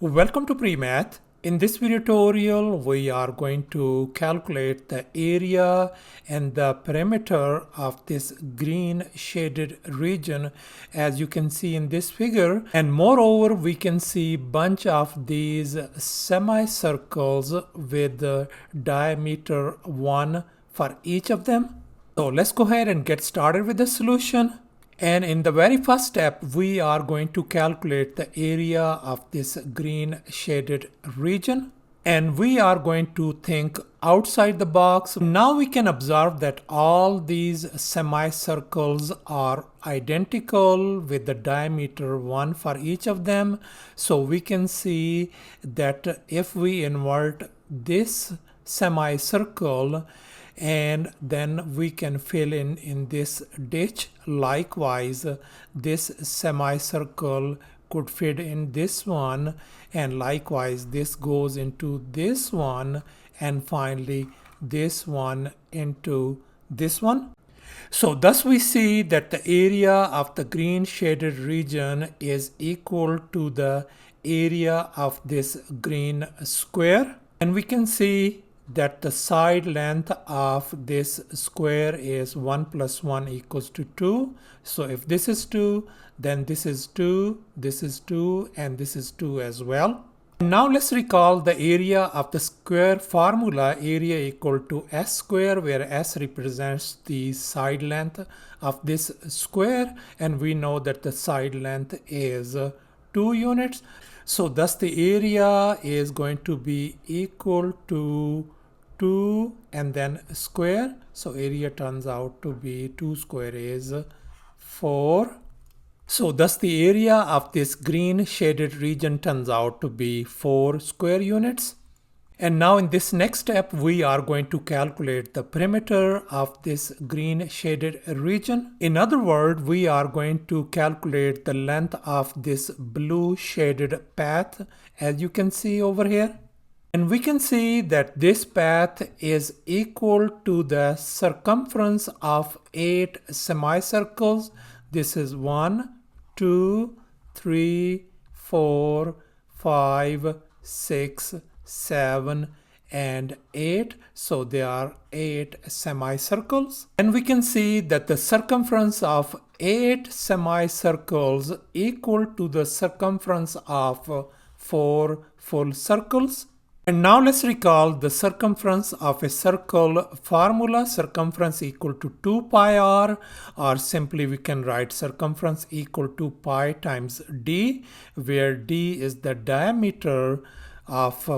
Welcome to Premath. In this video tutorial, we are going to calculate the area and the perimeter of this green shaded region, as you can see in this figure. And moreover, we can see bunch of these semicircles with the diameter 1 for each of them. So let's go ahead and get started with the solution. And in the very first step, we are going to calculate the area of this green shaded region. And we are going to think outside the box. Now we can observe that all these semicircles are identical with the diameter 1 for each of them. So we can see that if we invert this semicircle, and then we can fill in this ditch. Likewise, this semicircle could fit in this one, and likewise this goes into this one, and finally this one into this one. So thus we see that the area of the green shaded region is equal to the area of this green square, and we can see that the side length of this square is 1 plus 1 equals to 2. So if this is 2, then this is 2, this is 2, and this is 2 as well. Now let's recall the area of the square formula, area equal to s square, where s represents the side length of this square, and we know that the side length is 2 units. So thus the area is going to be equal to 2 and then square. So area turns out to be 2 square is 4. So thus the area of this green shaded region turns out to be 4 square units. And now in this next step, we are going to calculate the perimeter of this green shaded region. In other words, we are going to calculate the length of this blue shaded path, as you can see over here. And we can see that this path is equal to the circumference of 8 semicircles. This is 1, 2, 3, 4, 5, 6, 7, and 8. So there are 8 semicircles. And we can see that the circumference of 8 semicircles equal to the circumference of 4 full circles. And now let's recall the circumference of a circle formula. Circumference equal to 2 pi r, or simply we can write circumference equal to pi times d, where d is the diameter of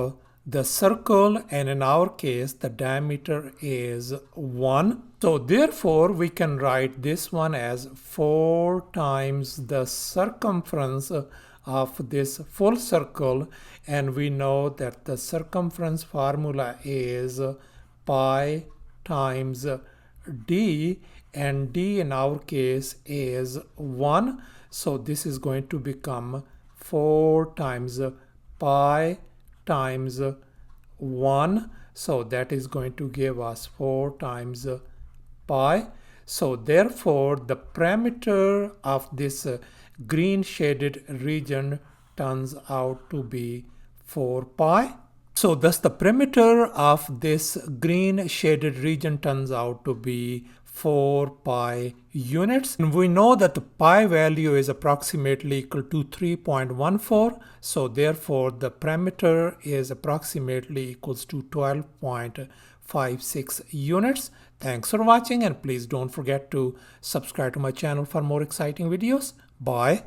the circle, and in our case the diameter is 1. So therefore we can write this one as 4 times the circumference of this full circle, and we know that the circumference formula is pi times d, and d in our case is 1. So this is going to become 4 times pi times 1. So that is going to give us 4 times pi. So therefore the perimeter of this green shaded region turns out to be 4 pi. So thus the perimeter of this green shaded region turns out to be 4 pi units. And we know that the pi value is approximately equal to 3.14. So therefore the perimeter is approximately equals to 12.56 units. Thanks for watching, and please don't forget to subscribe to my channel for more exciting videos. Bye.